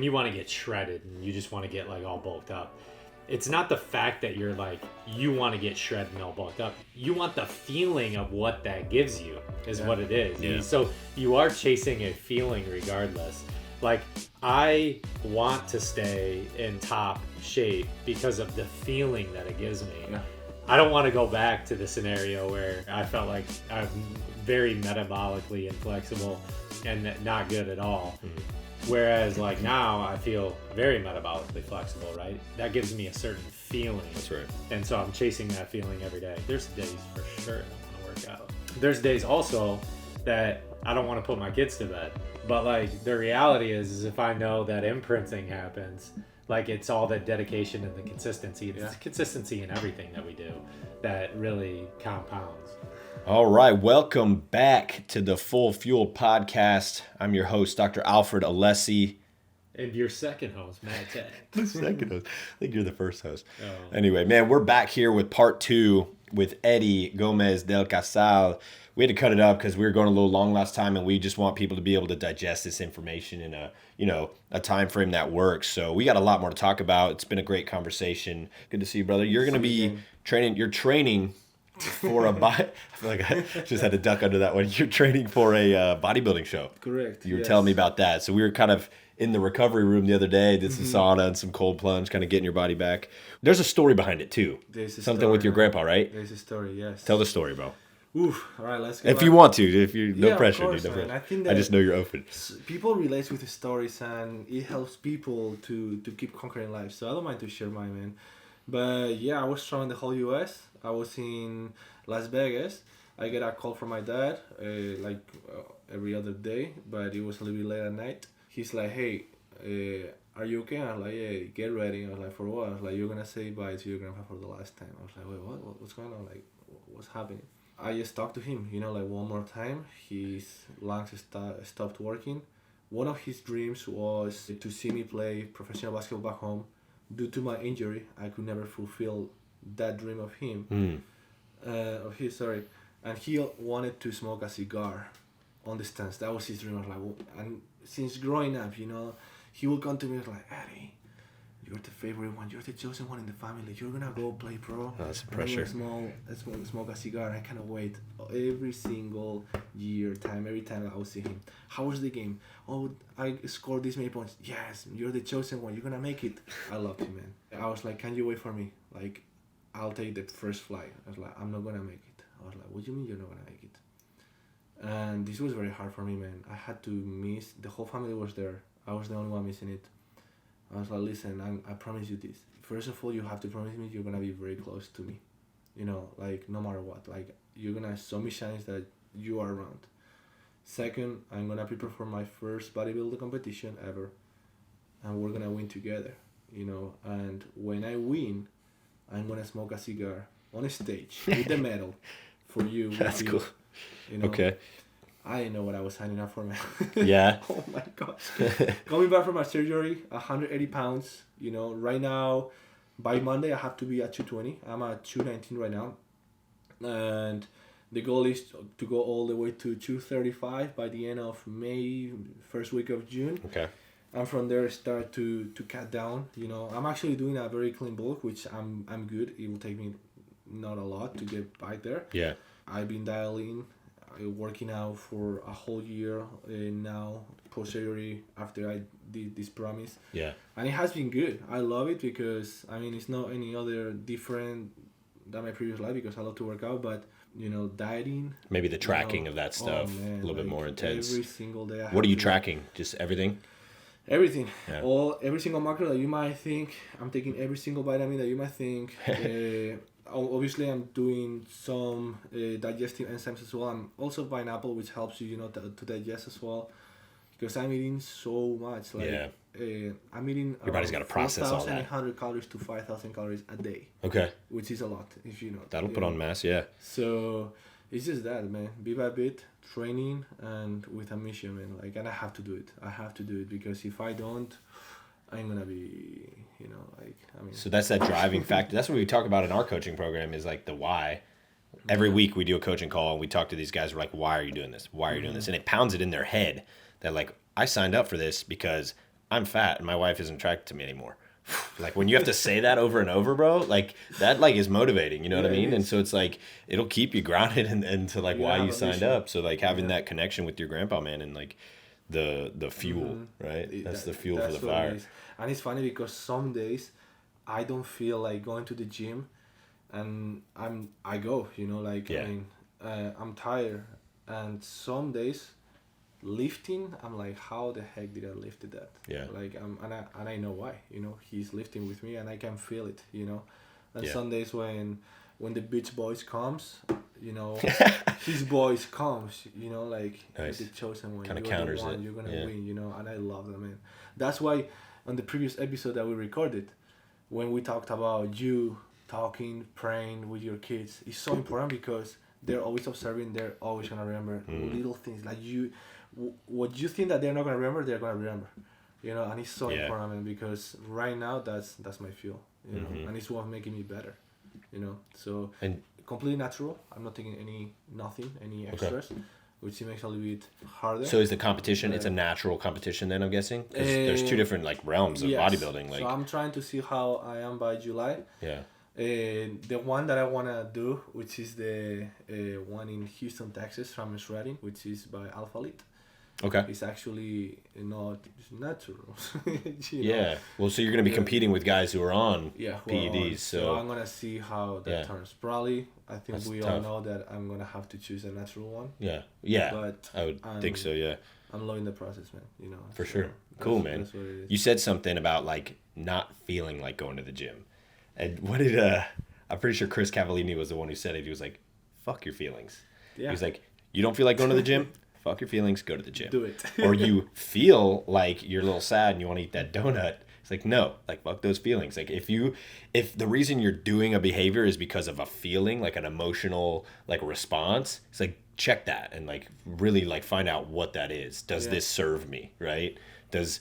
You want to get shredded and you just want to get like all bulked up. It's not the fact that you're like, you want to get shredded and all bulked up. You want the feeling of what that gives you is what it is. Yeah. So you are chasing a feeling regardless. Like, I want to stay in top shape because of the feeling that it gives me. Yeah. I don't want to go back to the scenario where I felt like I'm very metabolically inflexible and not good at all. Mm-hmm. Whereas like now I feel very metabolically flexible, right? That gives me a certain feeling. That's right. And so I'm chasing that feeling every day. There's days for sure I don't want to work out. There's days also that I don't want to put my kids to bed. But like the reality is if I know that imprinting happens, like it's all the dedication and the consistency. It's the consistency in everything that we do that really compounds. All right, welcome back to the Full Fuel Podcast. I'm your host, Dr. Alfred Alessi. And your second host, Matt Tech. The second host. I think you're the first host. Oh. Anyway, man, we're back here with part 2 with Eddy Gomez del Casal. We had to cut it up because we were going a little long last time, and we just want people to be able to digest this information in a time frame that works. So we got a lot more to talk about. It's been a great conversation. Good to see you, brother. You're going to be training. You're training for a I feel like I just had to duck under that one. You're training for a bodybuilding show. Correct. You were telling me about that. So we were kind of in the recovery room the other day, did some sauna and some cold plunge, kind of getting your body back. There's a story behind it too. Something with your grandpa, right? There's a story, yes. Tell the story, bro. Oof. All right, let's go. If you want to, if you no pressure, of course, dude, no man. pressure. I think I just know you're open. People relate with the stories, and it helps people to keep conquering life. So I don't mind to share mine, man. But yeah, I was traveling the whole U.S. I was in Las Vegas. I get a call from my dad, every other day, but it was a little bit late at night. He's like, "Hey, are you okay?" I was like, "Yeah, get ready." I was like, "For what?" I was like, "You're gonna say bye to your grandpa for the last time." I was like, "Wait, what? What's going on? Like, what's happening?" I just talked to him, one more time. His lungs stopped working. One of his dreams was to see me play professional basketball back home. Due to my injury, I could never fulfill that dream of him. And he wanted to smoke a cigar on the stands. That was his dream. I was like, and since growing up, he would come to me and was like, "Eddy, you're the favorite one. You're the chosen one in the family. You're gonna go play pro." Oh, that's pressure. Smoke a cigar. I cannot wait. Every single every time I would see him. How was the game? Oh, I scored this many points. Yes, you're the chosen one. You're gonna make it. I loved him, man. I was like, "Can you wait for me? Like, I'll take the first flight." I was like, "I'm not gonna make it." I was like, "What do you mean you're not gonna make it?" And this was very hard for me, man. I had to miss. The whole family was there. I was the only one missing it. I was like, "Listen, I promise you this. First of all, you have to promise me you're gonna be very close to me. Like no matter what. Like you're gonna show me signs that you are around. Second, I'm gonna prepare for my first bodybuilding competition ever, and we're gonna win together. And when I win, I'm gonna smoke a cigar on a stage with the medal for you." That's cool. Okay. I didn't know what I was signing up for, man. Yeah. Oh my gosh. Coming back from my surgery, 180 pounds. Right now, by Monday, I have to be at 220. I'm at 219 right now. And the goal is to go all the way to 235 by the end of May, first week of June. Okay. And from there, start to cut down. I'm actually doing a very clean bulk, which I'm good. It will take me not a lot to get back there. Yeah. I've been dialing, working out for a whole year now, post-surgery, after I did this promise. Yeah. And it has been good. I love it because, it's not any other different than my previous life because I love to work out, but, dieting. Maybe the tracking of that stuff, man, a little bit more intense. Every single day. What are you tracking? Just everything? Everything. Yeah. Every single macro that you might think. I'm taking every single vitamin that you might think. Obviously, I'm doing some digestive enzymes as well. I'm also buying apple, which helps you, to digest as well. Because I'm eating so much. I'm eating. Your body's got to process all that. 4,800 calories to 5,000 calories a day. Okay. Which is a lot, if you know. That'll put on mass, yeah. So it's just that, man. Bit by bit, training and with a mission, man. And I have to do it. I have to do it because if I don't, I'm gonna be, So that's that driving factor. That's what we talk about in our coaching program is like the why. Every week we do a coaching call and we talk to these guys. We're like, "Why are you doing this? Why are you doing this?" And it pounds it in their head that like I signed up for this because I'm fat and my wife isn't attracted to me anymore. Like when you have to say that over and over, bro, like that like is motivating, you know what I mean? And so it's like it'll keep you grounded and to like You why have you a signed vision. up. So like having that connection with your grandpa, man, and like the fuel, right? That's the fuel for the That's what it fire. is. And it's funny because some days I don't feel like going to the gym, and I go, you know, like Yeah. I mean, I'm tired, and some days lifting, I'm like, how the heck did I lift that? Yeah. Like and I know why, you know, he's lifting with me and I can feel it, you know. And Yeah. some days when the Beach Boys comes, you know, his voice comes, you know, like Nice. the chosen one. Kinda You're counters the one, it. you're gonna Yeah. win, you know, and I love that, man. That's why on the previous episode that we recorded, when we talked about you talking, praying with your kids, it's so important because they're always observing, they're always gonna remember little things like what you think that they're not gonna remember, they're gonna remember, you know. And it's so important, man, because right now that's my fuel, you know, and it's what's making me better, you know. So And completely natural. I'm not taking any extras, which makes it a little bit harder. so is the competition, it's a natural competition then, I'm guessing? Because there's two different like realms of bodybuilding. Like So I'm trying to see how I am by July. yeah. The one that I wanna do, which is the one in Houston, Texas, from shredding, which is by Alpha Elite. Okay. It's actually not natural. you know? Yeah. Well, so you're going to be competing with guys who are on Yeah, PEDs. So I'm gonna see how that turns. Probably, I think That's we tough. all know that I'm gonna have to choose a natural one. yeah. But I would think so. Yeah. I'm loving the process, man. You know. For so sure. Cool, man. That's what it is. You said something about like not feeling like going to the gym, and what did I'm pretty sure Chris Cavallini was the one who said it. He was like, "Fuck your feelings." Yeah. He was like, "You don't feel like going to the gym? Fuck your feelings. Go to the gym." Do it. Or you feel like you're a little sad and you want to eat that donut. It's like, no, like fuck those feelings. Like if the reason you're doing a behavior is because of a feeling, like an emotional like response, it's like check that and like really like find out what that is. Does this serve me, right? Does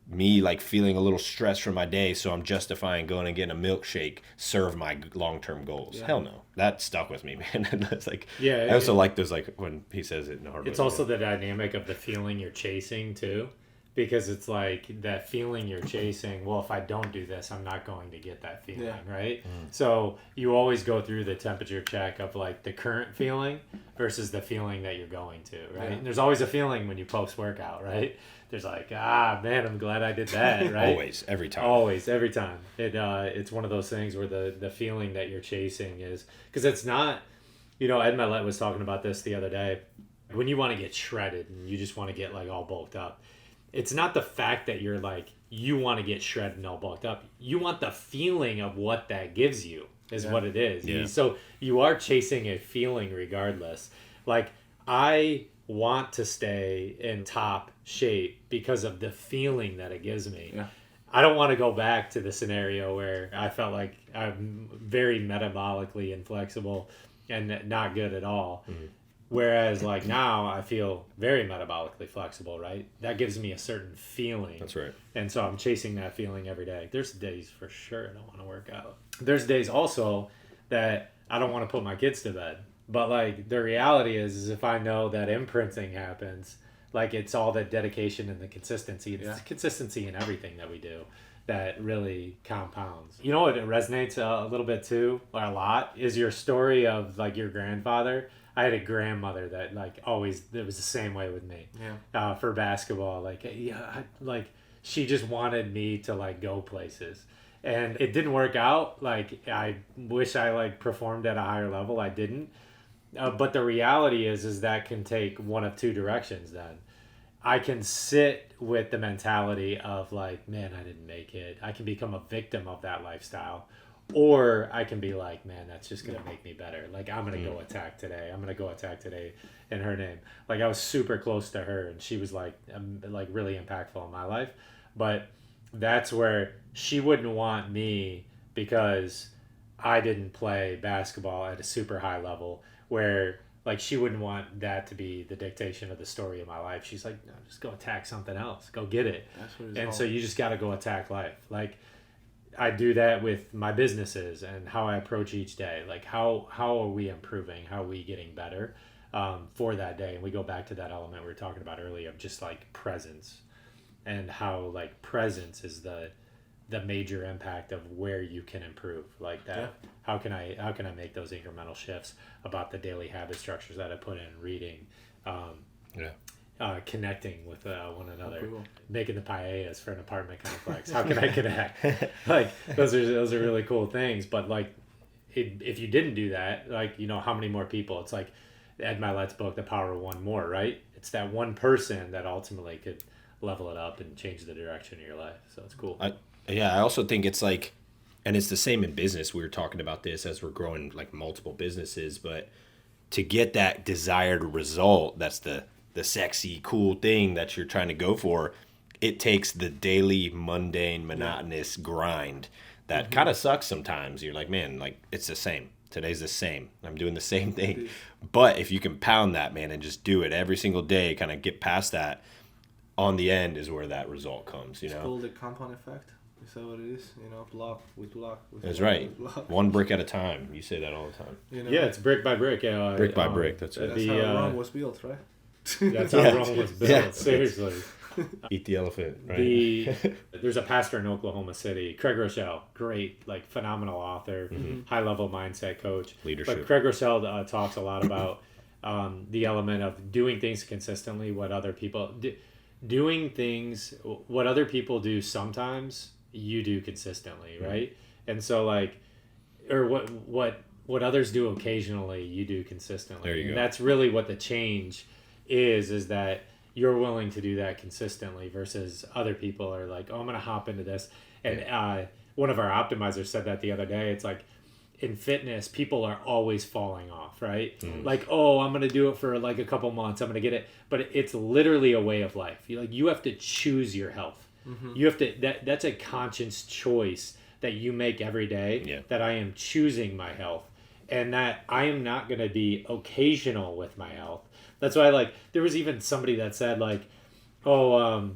me like feeling a little stressed from my day, so I'm justifying going and getting a milkshake, serve my long-term goals? Hell no. That stuck with me, man. It's like, Yeah, I also like those, like when he says it in hard. It's also the dynamic of the feeling you're chasing too, because it's like that feeling you're chasing. Well, if I don't do this, I'm not going to get that feeling, right? So you always go through the temperature check of like the current feeling versus the feeling that you're going to, right? And there's always a feeling when you post workout, right? There's like, man, I'm glad I did that, right? Always, every time. Always, every time. It's one of those things where the feeling that you're chasing is, because it's not, you know, Ed Milet was talking about this the other day. When you want to get shredded and you just want to get like all bulked up, it's not the fact that you're like, you want to get shredded and all bulked up. You want the feeling of what that gives you is what it is. Yeah. So you are chasing a feeling regardless. Like I want to stay in top shape because of the feeling that it gives me. Yeah. I don't want to go back to the scenario where I felt like I'm very metabolically inflexible and not good at all. Mm-hmm. Whereas like now I feel very metabolically flexible, right? That gives me a certain feeling. That's right. And so I'm chasing that feeling every day. There's days for sure I don't want to work out. There's days also that I don't want to put my kids to bed. But like the reality is if I know that imprinting happens, like it's all the dedication and the consistency. It's the consistency in everything that we do that really compounds. You know what resonates a little bit too, or a lot, is your story of like your grandfather. I had a grandmother that like always, it was the same way with me. Yeah. For basketball, like she just wanted me to like go places. And it didn't work out. Like I wish I like performed at a higher level. I didn't. But the reality is that can take one of two directions then. I can sit with the mentality of like, man, I didn't make it. I can become a victim of that lifestyle. Or I can be like, man, that's just going to make me better. Like, I'm going to go attack today. I'm going to go attack today in her name. Like, I was super close to her, and she was like really impactful in my life. But that's where she wouldn't want me because I didn't play basketball at a super high level, where like she wouldn't want that to be the dictation of the story of my life. She's like, no, just go attack something else. Go get it. That's what it's and all. So you just got to go attack life. Like I do that with my businesses and how I approach each day. Like how are we improving? How are we getting better for that day? And we go back to that element we were talking about earlier of just like presence. and how like presence is the major impact of where you can improve like that. How can I make those incremental shifts about the daily habit structures that I put in, reading, connecting with one another, making the paellas for an apartment complex. How can I connect? Like those are really cool things. But like if you didn't do that, like, you know, how many more people? It's like Ed Milet's book, The Power of One More, right? It's that one person that ultimately could level it up and change the direction of your life. So it's cool. I also think it's like, and it's the same in business. We were talking about this as we're growing like multiple businesses, but to get that desired result, that's the sexy, cool thing that you're trying to go for, it takes the daily, mundane, monotonous grind that kind of sucks sometimes. You're like, man, like it's the same. Today's the same. I'm doing the same thing. But if you can pound that, man, and just do it every single day, kind of get past that, on the end is where that result comes, you know? It's called the compound effect. Is that what it is? You know, block with block. That's right. One brick at a time. You say that all the time. You know? Yeah, it's brick by brick. Yeah, brick by brick. That's it. That's how Rome was built, right? That's how Rome was built. Seriously. Eat the elephant, right? There's a pastor in Oklahoma City, Craig Rochelle, great, like phenomenal author, high level mindset coach. Leadership. But Craig Rochelle talks a lot about the element of doing things consistently. What other people doing things, what other people do sometimes, you do consistently, right? And so like, or what others do occasionally, you do consistently. There you go. That's really what the change is that you're willing to do that consistently versus other people are like, oh, I'm going to hop into this. And one of our optimizers said that the other day. It's like in fitness, people are always falling off, right? Like, oh, I'm going to do it for like a couple months. I'm going to get it. But it's literally a way of life. You have to choose your health. You have to, that's a conscious choice that you make every day, that I am choosing my health and that I am not going to be occasional with my health. That's why, like, there was even somebody that said, like, oh,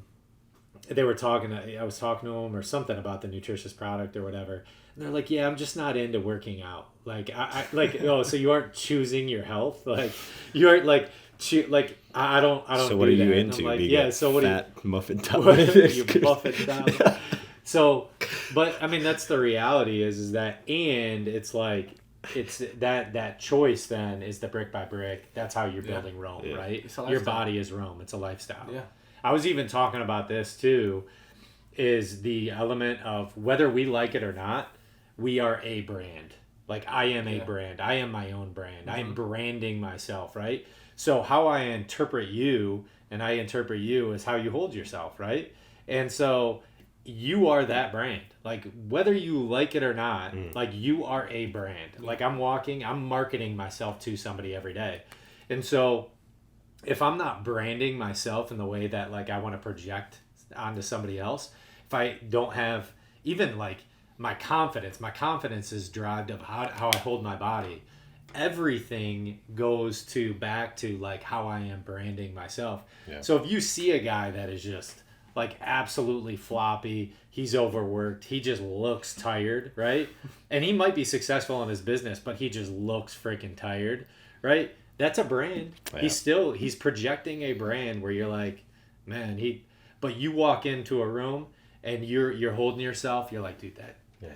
they were talking, I was talking to them or something about the nutritious product or whatever. And they're like, yeah, I'm just not into working out. Like, I like, oh, so you aren't choosing your health? Like, you aren't, like, I don't So do what are you that. into? Like, being yeah, so what fat muffin top? you muffin top. So, but, I mean, that's the reality is that, and it's like, it's that choice then is the brick by brick. That's how you're building Rome, right? Your body is Rome. It's a lifestyle. Yeah. I was even talking about this too, is the element of whether we like it or not, we are a brand. Like I am a brand. I am my own brand. I am branding myself, right? So how I interpret you and I interpret you is how you hold yourself, right? And so you are that brand. Like whether you like it or not, like you are a brand. Like I'm marketing myself to somebody every day. And so if I'm not branding myself in the way that like I want to project onto somebody else, if I don't have even like my confidence is derived of how I hold my body. Everything goes back to like how I am branding myself. Yeah. So if you see a guy that is just like absolutely floppy, he's overworked, he just looks tired, right? And he might be successful in his business, but he just looks freaking tired, right? That's a brand. Yeah. He's projecting a brand where you're like, man, but you walk into a room and you're holding yourself, you're like, dude,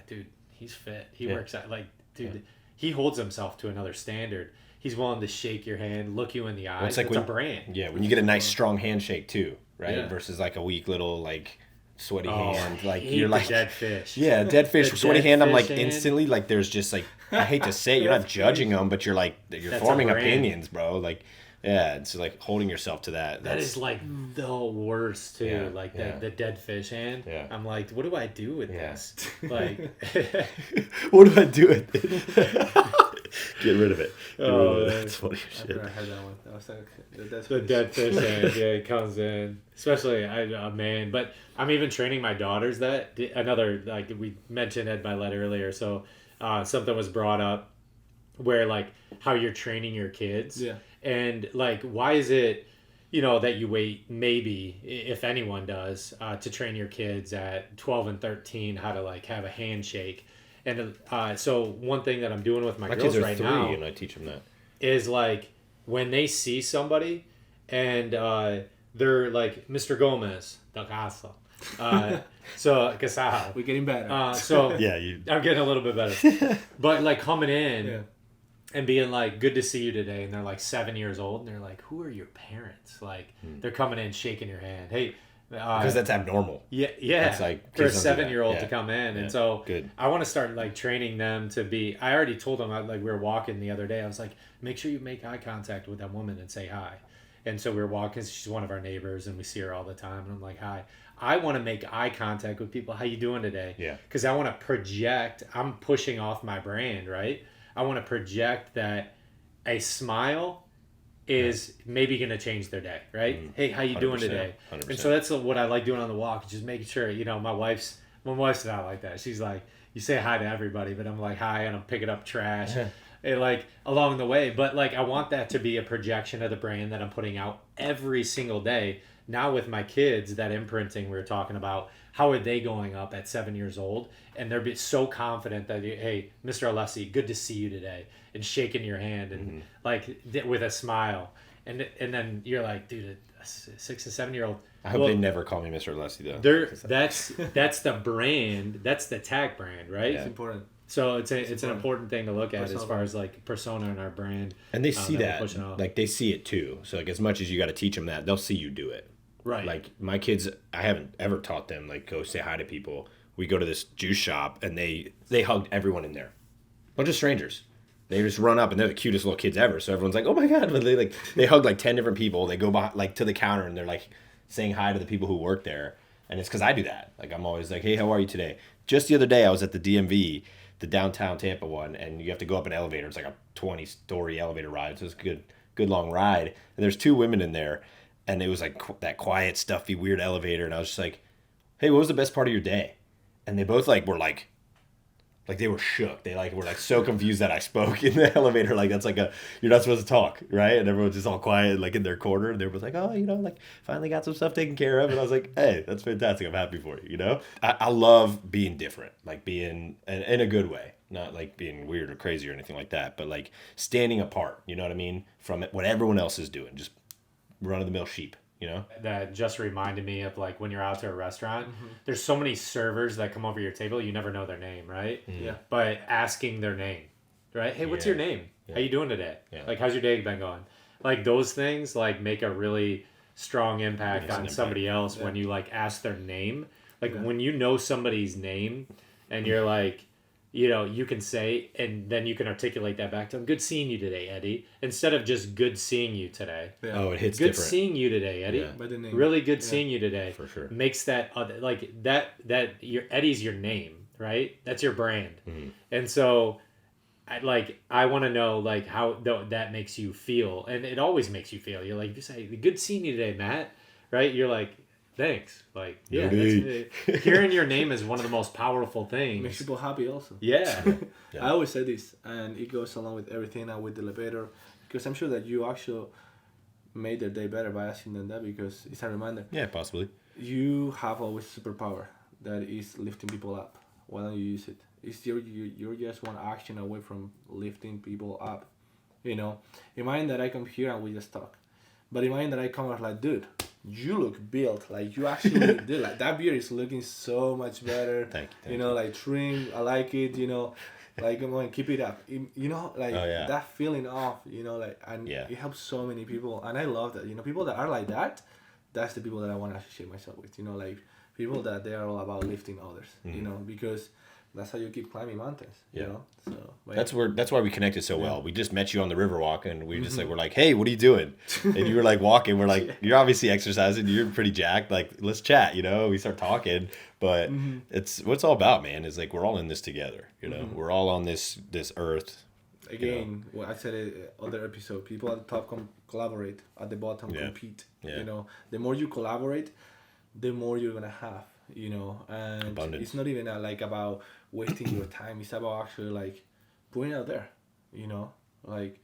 dude, he's fit. He works out, like, dude, he holds himself to another standard. He's willing to shake your hand, look you in the eyes. It's a brand. Yeah, when you get a nice strong handshake too, right? Yeah. Versus like a weak little like sweaty hand. Like you're like dead fish. Yeah, dead fish, sweaty hand. I'm like instantly like there's just like I hate to say it, you're not judging them, but you're like you're forming opinions, bro. Like yeah, it's like holding yourself to that. That is like the worst too. Yeah, like the dead fish hand. Yeah. I'm like, what do I do with this? Like, what do I do with it? Get rid of it. That's funny shit. I had that one. I was like, the dead fish hand. Yeah, it comes in. Especially a man. But I'm even training my daughters that. Another, like we mentioned Ed Milet earlier. So something was brought up where like how you're training your kids. Yeah. And like, why is it, that you wait maybe, if anyone does, to train your kids at 12 and 13 how to like have a handshake. And so one thing that I'm doing with my girls kids are right 3, now, and I teach them that, is like when they see somebody and they're like, Mr. Gomez, Del Caso. So Casal. We're getting better. So Yeah, I'm getting a little bit better. But like coming in Yeah. and being like, good to see you today. And they're like 7 years old. And they're like, who are your parents? Like they're coming in, shaking your hand. Hey, because that's abnormal. yeah. That's like For a kids don't do that. 7-year-old Yeah. to come in. Yeah. And so Good. I want to start like training them to be, I already told them, like we were walking the other day. I was like, make sure you make eye contact with that woman and say hi. And so we were walking. She's one of our neighbors and we see her all the time. And I'm like, hi. I want to make eye contact with people. How you doing today? Yeah. Because I want to project. I'm pushing off my brand, right? I want to project that a smile is maybe going to change their day, right? Hey, how you doing 100%, today? 100%. And so that's what I like doing on the walk. Just making sure, you know, my wife's not like that. She's like, you say hi to everybody, but I'm like, hi, and I'm picking up trash. And like along the way, but like I want that to be a projection of the brand that I'm putting out every single day. Now with my kids, that imprinting we were talking about, how are they going up at 7 years old? And they're so confident that, hey, Mr. Alessi, good to see you today, and shaking your hand and like with a smile. And then you're like, dude, a 6 and 7 year old. I hope they never call me Mr. Alessi though. That's the brand, that's the tag brand, right? It's important. So it's an important thing to look at Persona. as far as like persona in our brand. And they see we're that, pushing off. like they see it too. So like as much as you got to teach them that, they'll see you do it. Right. Like my kids, I haven't ever taught them like go say hi to people. We go to this juice shop and they hugged everyone in there, bunch of strangers. They just run up and they're the cutest little kids ever. So everyone's like, oh my god! But they hug like 10 different people. They go by, like to the counter and they're like saying hi to the people who work there. And it's because I do that. Like I'm always like, hey, how are you today? Just the other day, I was at the DMV, the downtown Tampa one, and you have to go up an elevator. It's like a 20-story elevator ride. So it's a good long ride. And there's 2 women in there, and it was like that quiet, stuffy, weird elevator. And I was just like, hey, what was the best part of your day? And they both were like they were shook. They were so confused that I spoke in the elevator. Like that's you're not supposed to talk, right? And everyone's just all quiet, like in their corner. And they were like, oh, finally got some stuff taken care of. And I was like, hey, that's fantastic. I'm happy for you. I love being different, like being in a good way, not like being weird or crazy or anything like that, but like standing apart. You know what I mean? From what everyone else is doing, just run of the mill sheep. That just reminded me of like when you're out to a restaurant, there's so many servers that come over your table, you never know their name, right? Yeah. But asking their name, right? Hey, what's your name? Yeah. How you doing today? Yeah. Like, how's your day been going? Like those things like make a really strong impact on somebody else when you like ask their name. Like when you know somebody's name and you're like, you can say, and then you can articulate that back to them. Good seeing you today, Eddy. Instead of just good seeing you today. Yeah. Oh, it hits Good different. seeing you today, Eddy. Yeah. By the name. Really good seeing you today. For sure. Makes that like that your Eddy's your name, right? That's your brand. And so I want to know like how that makes you feel, and it always makes you feel. You're like, you say, good seeing you today, Matt, right? You're like, thanks. Like, yeah, hearing your name is one of the most powerful things. Makes people happy also. Yeah. I always say this, and it goes along with everything and with the elevator, because I'm sure that you actually made their day better by asking them that, because it's a reminder. Yeah, possibly. You have always superpower that is lifting people up. Why don't you use it? It's you're just one action away from lifting people up. Imagine that I come here and we just talk, but imagine that I come out like, dude, you look built, like you actually did, like that beard is looking so much better. Thank you. Like trim, I like it. Like come on, keep it up. That feeling of it helps so many people, and I love that. People that are like that, that's the people that I want to associate myself with. Like people that they are all about lifting others. Because that's how you keep climbing mountains. So that's why we connected so well. We just met you on the Riverwalk, and we just we're like, hey, what are you doing? And you were like walking. We're like, you're obviously exercising. You're pretty jacked. Like, let's chat. We start talking. But it's what it's all about, man. Is like we're all in this together. We're all on this earth. Again, what I said in other episode, people at the top collaborate, at the bottom compete. Yeah. The more you collaborate, the more you're gonna have. And Abundance. It's not even like about wasting your time. It's about actually like putting it out there. Like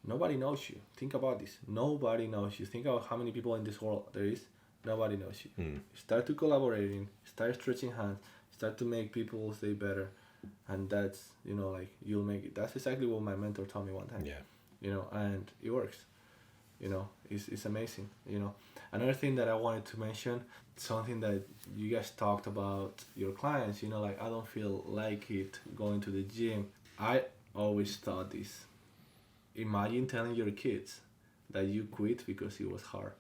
nobody knows you. Think about this. Nobody knows you. Think about how many people in this world there is. Nobody knows you. Start to collaborating. Start stretching hands. Start to make people's day better, and that's like you'll make it. That's exactly what my mentor told me one time. Yeah. And it works. You know, it's amazing. You know, another thing that I wanted to mention, something that you guys talked about your clients. You know, like I don't feel like it going to the gym. I always thought this. Imagine telling your kids that you quit because it was hard.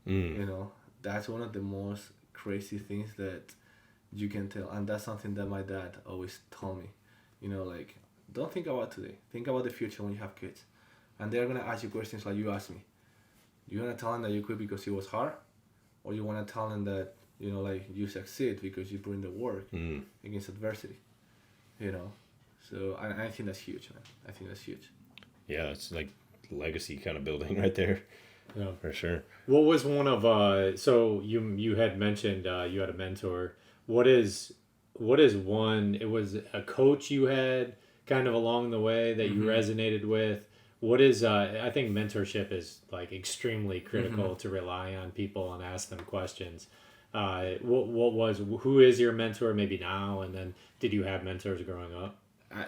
You know, that's one of the most crazy things that you can tell, and that's something that my dad always told me. You know, like don't think about today. Think about the future when you have kids, and they're gonna ask you questions like you asked me. You wanna tell them that you quit because it was hard, or you wanna tell them that you know like you succeed because you put in the work against adversity. You know, so I think that's huge, man. I think that's huge. Yeah, it's like legacy kind of building right there. Yeah, for sure. What was one of so you had mentioned you had a mentor. What is one? It was a coach you had kind of along the way that you resonated with. What is I think mentorship is like extremely critical to rely on people and ask them questions. Who is your mentor maybe now, and then did you have mentors growing up?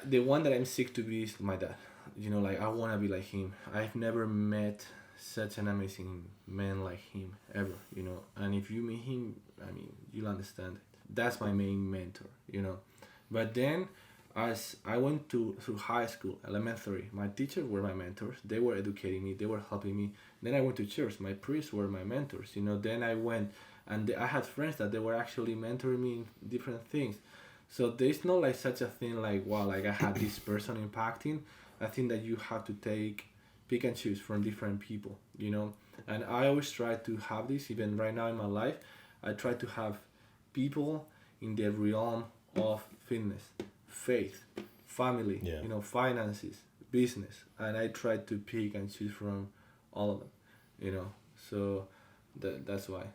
The one that I'm sick to be is my dad. You know, like I want to be like him. I've never met such an amazing man like him ever, you know. And if you meet him, I mean, you'll understand. That's my main mentor, you know. But then, as I went through high school, elementary, my teachers were my mentors. They were educating me. They were helping me. Then I went to church. My priests were my mentors, you know. Then I went, and I had friends that they were actually mentoring me in different things. So there's not like such a thing like, wow, like I had this person impacting. I think that you have to pick and choose from different people, you know. And I always try to have this, even right now in my life, I try to have people in the realm of fitness, faith, family, you know, finances, business. And I try to pick and choose from all of them, you know. So that's why.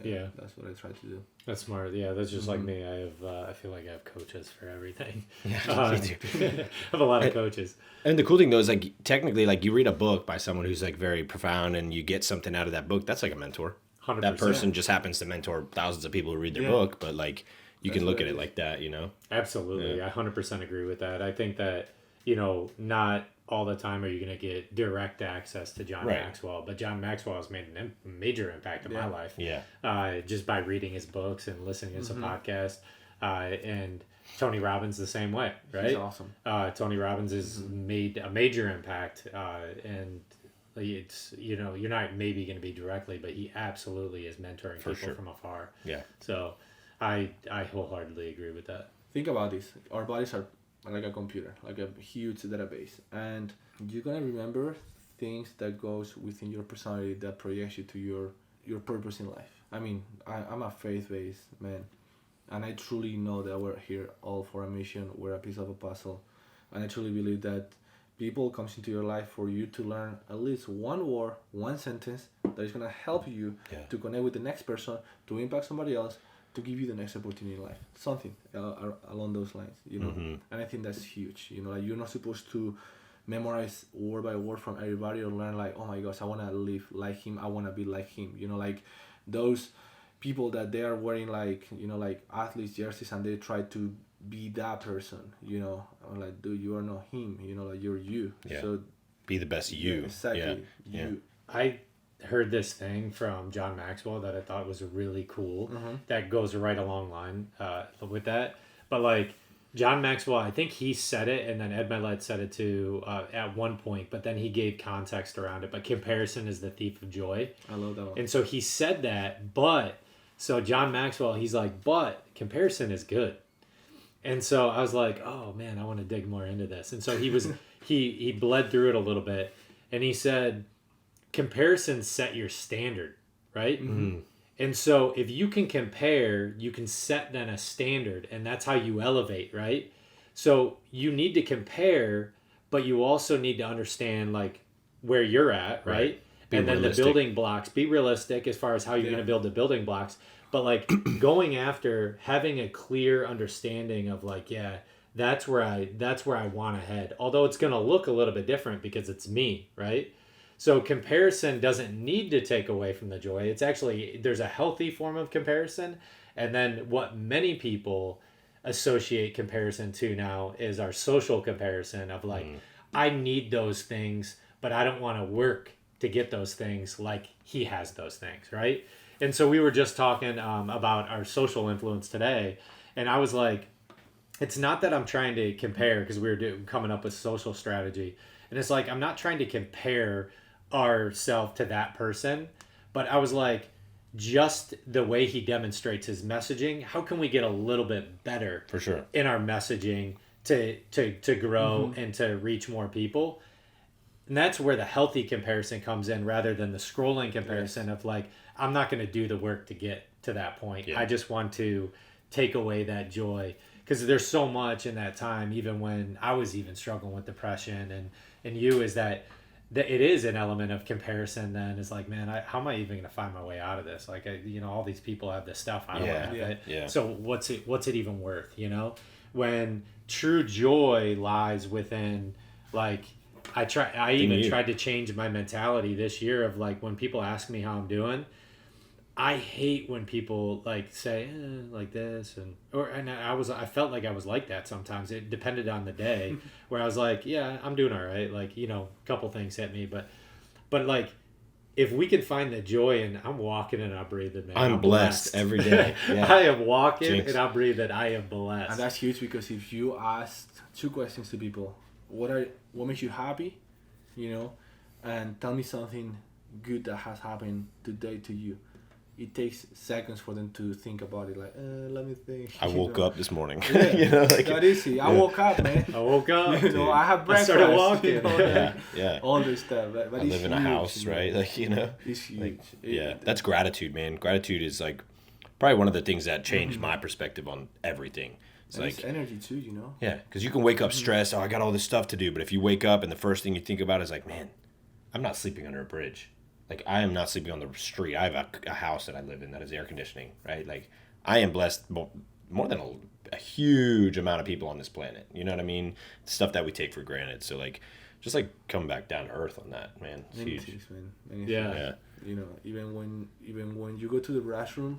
Yeah, that's what I try to do. That's smart. Yeah, that's just like me. I feel like I have coaches for everything. Yeah, I have a lot of coaches. And the cool thing though is like technically like you read a book by someone who's like very profound and you get something out of that book. That's like a mentor. 100%. That person just happens to mentor thousands of people who read their book, but like you can look at it like that, you know? Absolutely. Yeah. I 100% agree with that. I think that, you know, not all the time are you going to get direct access to John Maxwell, but John Maxwell has made a major impact in my life. Yeah. Just by reading his books and listening to some podcasts. And Tony Robbins the same way, right? He's awesome. Tony Robbins has made a major impact, and it's, you know, you're not maybe going to be directly, but he absolutely is mentoring people from afar. Yeah. So I wholeheartedly agree with that. Think about this. Our bodies are like a computer, like a huge database, and you're gonna remember things that goes within your personality that projects you to your purpose in life. I mean, I'm a faith-based man, and I truly know that we're here all for a mission. We're a piece of a puzzle, and I truly believe that people comes into your life for you to learn at least one word, one sentence that is gonna help you to connect with the next person, to impact somebody else, to give you the next opportunity in life, something along those lines, you know. And I think that's huge, you know. Like, you're not supposed to memorize word by word from everybody or learn like, oh my gosh, I want to live like him, I want to be like him, you know. Like those people that they are wearing like, you know, like athletes jerseys and they try to be that person, you know. I'm like, dude, you are not him, you know, like you're you. So be the best you. Exactly. You. I heard this thing from John Maxwell that I thought was really cool that goes right along line with that. But like John Maxwell, I think he said it, and then Ed Milet said it too at one point, but then he gave context around it. But comparison is the thief of joy. I love that one. And so he said that, but so John Maxwell, he's like, but comparison is good. And so I was like, oh man, I want to dig more into this. And so he was he bled through it a little bit, and he said, comparison set your standard, right? And so if you can compare, you can set then a standard, and that's how you elevate, right? So you need to compare, but you also need to understand like where you're at, right? And then the building blocks, be realistic as far as how you're going to build the building blocks, but like going after having a clear understanding of like, that's where I want to head. Although it's going to look a little bit different because it's me, right? So comparison doesn't need to take away from the joy. It's actually, there's a healthy form of comparison. And then what many people associate comparison to now is our social comparison of like, I need those things, but I don't want to work to get those things like he has those things, right? And so we were just talking about our social influence today, and I was like, it's not that I'm trying to compare, because we were coming up with social strategy, and it's like I'm not trying to compare ourselves to that person, but I was like, just the way he demonstrates his messaging, how can we get a little bit better For sure. in our messaging to grow and to reach more people? And that's where the healthy comparison comes in, rather than the scrolling comparison of like, I'm not going to do the work to get to that point. Yeah. I just want to take away that joy, because there's so much in that time, even when I was even struggling with depression and you, is that it is an element of comparison. Then it's like, man, how am I even going to find my way out of this? Like, all these people have this stuff. I don't have it. Yeah. So what's it even worth? When true joy lies within, like, I even tried to change my mentality this year of like, when people ask me how I'm doing, I hate when people like say like this and I felt like I was like that sometimes. It depended on the day where I was like, yeah, I'm doing all right. Like, a couple things hit me, but like, if we can find the joy in, I'm walking and I'm breathing, man. I'm blessed every day. Yeah. I am walking Jinx. and I'm breathing. I am blessed. And that's huge, because if you ask 2 questions to people, what makes you happy, and tell me something good that has happened today to you. It takes seconds for them to think about it. Like, let me think. I woke up this morning. Yeah, that easy. I woke up, man. I woke up. I have breakfast. I started walking. Yeah. All this stuff. But I live in a house, right? Like, It's huge. Like, yeah, that's gratitude, man. Gratitude is like probably one of the things that changed my perspective on everything. It's like energy too, Yeah, because you can wake up stressed. Oh, I got all this stuff to do. But if you wake up and the first thing you think about is like, man, I'm not sleeping under a bridge. Like, I am not sleeping on the street. I have a house that I live in that has air conditioning, right? Like, I am blessed more than a huge amount of people on this planet. You know what I mean? Stuff that we take for granted. So, like, just, like, coming back down to earth on that, man. It's Many huge. things, man. Yeah. Even when you go to the restroom,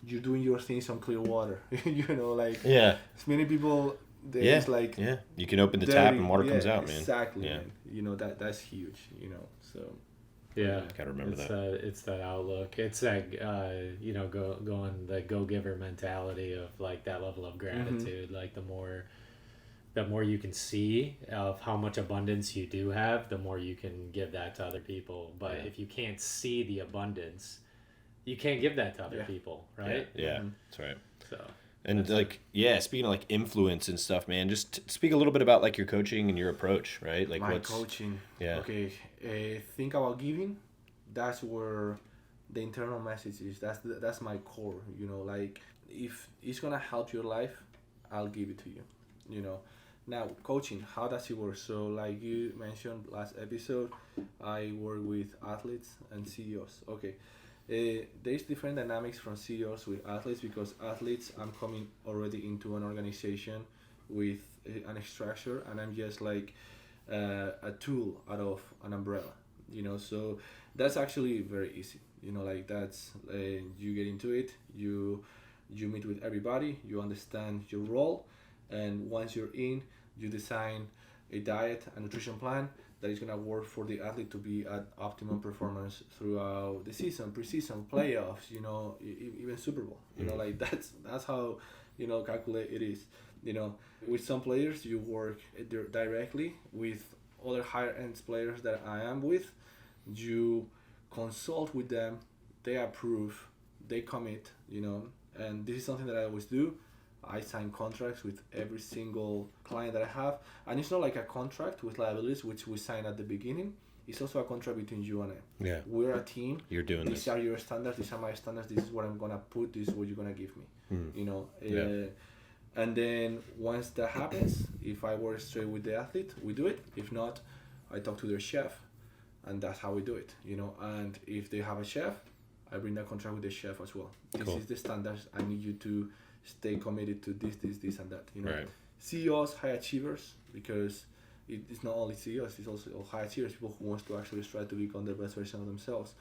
you're doing your things on clear water. Like, Yeah. many people, there's like... Yeah. You can open the tap and water comes out, man. Exactly, Yeah. man. That's huge, so... Yeah, Gotta remember that. It's that outlook. It's that going the go-giver mentality of like that level of gratitude. Like the more you can see of how much abundance you do have, the more you can give that to other people. But if you can't see the abundance, you can't give that to other people, right? Yeah, that's right. So. And like, speaking of like influence and stuff, man, just speak a little bit about like your coaching and your approach, right? Like my coaching. Yeah. Okay. Think about giving. That's where the internal message is. That's my core. Like, if it's gonna help your life, I'll give it to you. Now, coaching, how does it work? So, like you mentioned last episode, I work with athletes and CEOs. Okay. There's different dynamics from CEOs with athletes, because athletes, I'm coming already into an organization with an structure, and I'm just like a tool out of an umbrella, so that's actually very easy, like that's you get into it, you meet with everybody, you understand your role, and once you're in, you design a diet and nutrition plan that is going to work for the athlete to be at optimum performance throughout the season, preseason, playoffs, even Super Bowl. Like that's how, calculate it is. With some players, you work directly. With other higher end players that I am with, you consult with them, they approve, they commit, and this is something that I always do. I sign contracts with every single client that I have, and it's not like a contract with liabilities, which we sign at the beginning. It's also a contract between you and I. Yeah. We're a team. You're doing These this. are your standards. These are my standards. This is what I'm gonna put. This is what you're gonna give me. And then once that happens, if I work straight with the athlete, we do it. If not, I talk to their chef, and that's how we do it. And if they have a chef, I bring that contract with the chef as well. This is the standards. I need you to stay committed to this, and that. Right. CEOs, high achievers, because it's not only CEOs, it's also high achievers, people who wants to actually strive to become the best version of themselves.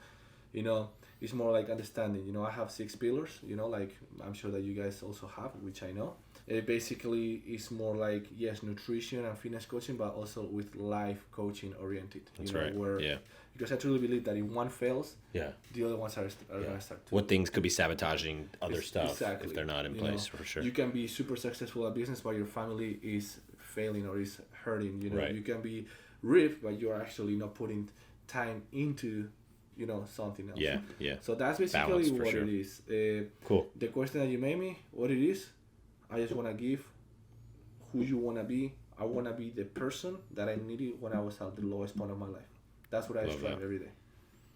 you know, it's more like understanding. You know, I have 6 pillars, you know, like I'm sure that you guys also have, which I know. It basically is more like, yes, nutrition and fitness coaching, but also with life coaching oriented. That's you know, right. Where, Yeah. because I truly believe that if one fails, Yeah. the other ones are going to start to. What things could be sabotaging other stuff Exactly. if they're not in You place, know, for sure. You can be super successful at business, but your family is failing or is hurting. You know, Right. you can be ripped, but you're actually not putting time into, you know, something else. Yeah, yeah. So that's basically Balance, for what sure. it is. Cool. The question that you made me, what it is, I just want to give who you want to be. I want to be the person that I needed when I was at the lowest point of my life. That's what I Love strive that. every day.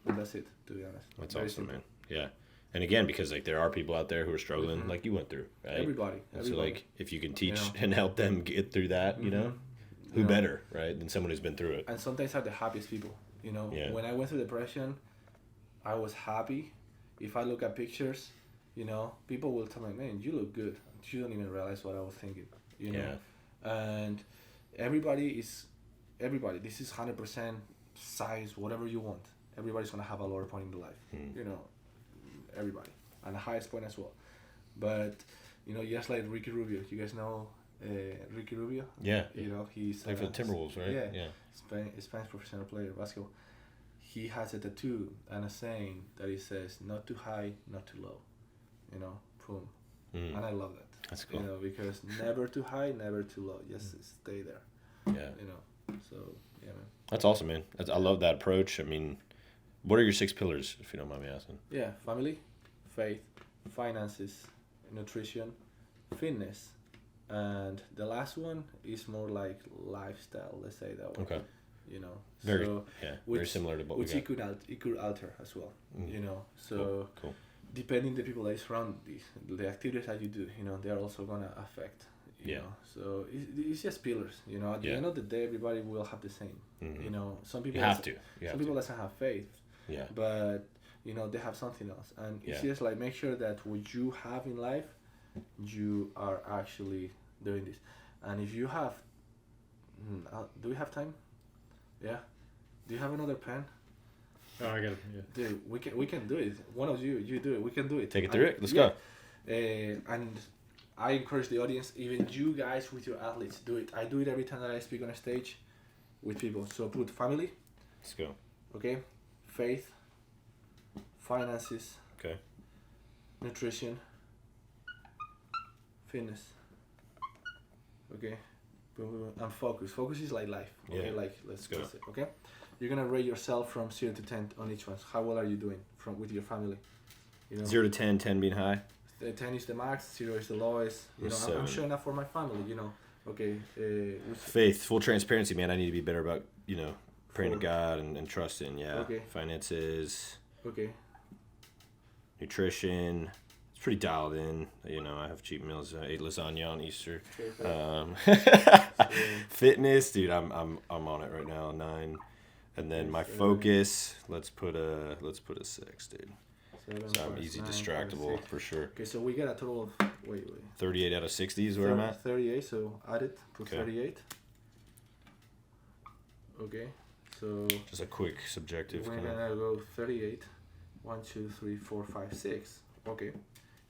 And that's it, to be honest. That's Very awesome, simple. man. Yeah. And again, because like there are people out there who are struggling like you went through, right? Everybody. And so like if you can teach You know. and help them get through that, you know, who You know. better, right, than someone who's been through it. And sometimes are the happiest people. You know, Yeah. when I went through depression, I was happy. If I look at pictures, you know, people will tell me, man, you look good. You don't even realize what I was thinking, you know. And everybody, this is 100% size, whatever you want. Everybody's going to have a lower point in their life, you know, everybody. And the highest point as well. But, you know, just like Ricky Rubio, you guys know Ricky Rubio? Yeah. You know, he's... Like for the Timberwolves, right? Yeah. Spanish professional player, basketball. He has a tattoo and a saying that he says, not too high, not too low. You know, boom. And I love that. That's cool. You know, because never too high, never too low. Just stay there. Yeah. You know, so, yeah, man. That's awesome, man. I love that approach. I mean, what are your 6 pillars, if you don't mind me asking? Yeah, family, faith, finances, nutrition, fitness. And the last one is more like lifestyle, let's say that way. Okay. You know, Very, so very similar to what we got. it could alter as well. You know, so Cool. depending the people that is around the activities that you do, you know, they are also gonna affect. You know, so it's just pillars. You know, at the end of the day, everybody will have the same. You know, some people some people doesn't have faith. Yeah. But you know, they have something else, and it's just like make sure that what you have in life, you are actually doing this. And if you have, do we have time? Yeah. Do you have another pen? Oh, I got it. Yeah. Dude, we can do it. One of you do it. We can do it. Take it through it. Let's go. And I encourage the audience, even you guys with your athletes, do it. I do it every time that I speak on a stage with people. So put family. Let's go. Okay. Faith. Finances. Okay. Nutrition. Fitness. Okay. And focus. Focus is like life. Okay. Yeah. Like let's go. say, okay. You're gonna rate yourself from 0 to 10 on each one. How well are you doing with your family? You know. 0 to 10, 10 being high. 10 is the max, 0 is the lowest. You know, I'm showing up for my family. You know. Okay. Faith, full transparency, man. I need to be better about praying to God and trusting. Yeah. Okay. Finances. Okay. Nutrition. It's pretty dialed in. You know, I have cheat meals. I ate lasagna on Easter. Fitness, dude. I'm on it right now. 9. And then my focus, let's put a 6, dude. 7, So I'm 5, easy 9, distractible 5, 6. for sure. Okay, so we get a total of 38 out of 60 is where I'm at. 38. So add it. Put Okay. 38. Okay. So Just a quick subjective we're kind of. gonna go 38. 1, 2, 3, 4, 5, 6. Okay.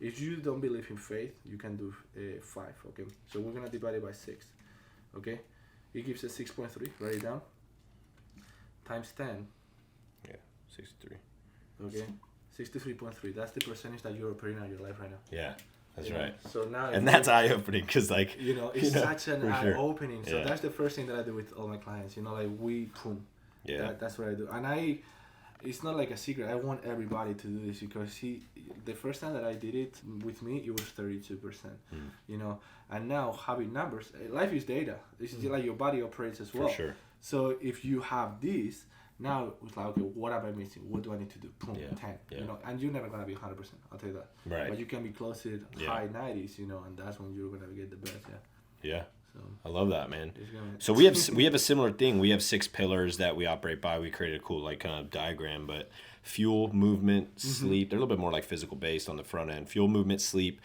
If you don't believe in faith, you can do 5. Okay. So we're gonna divide it by 6. Okay. It gives us 6.3. Write it down. Times 10. Yeah, 63. Okay. 63.3. That's the percentage that you're operating on your life right now. Yeah, that's You know? right. So now, And that's eye opening because, like, it's such an eye opening. So Yeah. that's the first thing that I do with all my clients. You know, like boom. yeah, That's what I do. And it's not like a secret. I want everybody to do this because the first time that I did it with me, it was 32%. You know, and now having numbers, life is data. It's just like your body operates as well. for sure. So if you have this, now it's like, okay, what am I missing? What do I need to do? Boom, Yeah, 10. yeah. You know, and you're never gonna be 100%. I'll tell you that. Right. But you can be close to Yeah. high 90s. You know, and that's when you're gonna get the best. Yeah. Yeah. So I love that, man. it's gonna, So we have a similar thing. We have 6 pillars that we operate by. We created a cool like kind of diagram, but fuel, movement, sleep. They're a little bit more like physical based on the front end. Fuel, movement, sleep,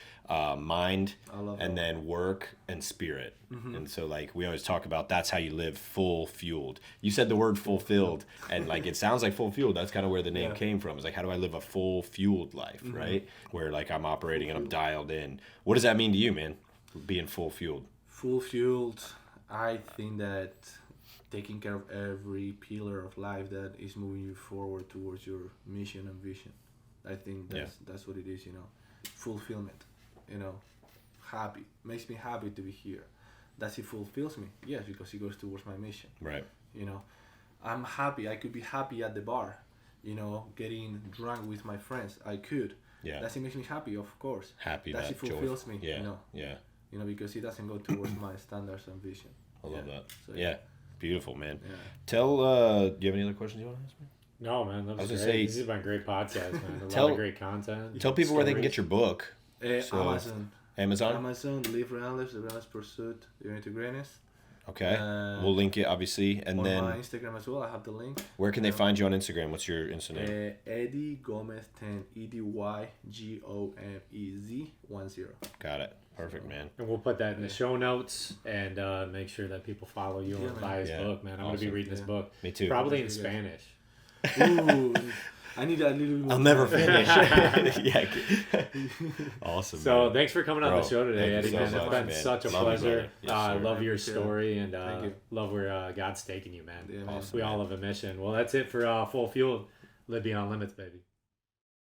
mind, I love and that. then work and spirit. And so like we always talk about that's how you live full fueled. You said the word fulfilled, and like it sounds like full fueled. That's kind of where the name came from. It's like, how do I live a full fueled life, right? Where like I'm operating and I'm dialed in. What does that mean to you, man? Being full fueled. Full fueled. I think that taking care of every pillar of life that is moving you forward towards your mission and vision. I think that's what it is, you know. Fulfillment, you know. Happy. Makes me happy to be here. Does it fulfills me? Yes, because it goes towards my mission. Right. You know, I'm happy. I could be happy at the bar, you know, getting drunk with my friends. I could. Yeah. Does it make me happy? Of course. Happy. Does it fulfills me? Yeah. You know. Yeah. You know, because it doesn't go towards my standards and vision. I love that. So, yeah. Beautiful, man. Yeah. Tell, do you have any other questions you want to ask me? No, man, that was was great. gonna say- This has been a great podcast, man. A Tell- lot of great content. Tell people where they can stories. get your book. So- Amazon. Amazon? Amazon, Live Relentless, The Relentless Pursuit, Journey to Greatness. Okay. We'll link it, obviously. And On then my Instagram as well, I have the link. where can they find you on Instagram? What's your Instagram? Eddy Gomez 10, EDYGOMEZ 10. Got it. Perfect, man. And we'll put that in the show notes and make sure that people follow you Yeah, and man. buy his Yeah. book, man. I'm going to be Awesome. reading this Yeah. book. Me too. Probably in Yeah. Spanish. Ooh, I need a little more I'll never time. finish. yeah. Awesome. So man. thanks for coming on Bro, the show today, thank Eddie, you man. so It's much, been man. such a Love you, pleasure. brother. Yes, I sir. love your Appreciate it. story and Thank you. love where God's taking you, man. Yeah, man. Awesome. We all have a mission. Well, that's it for Full Fuel. Live Beyond Limits, baby.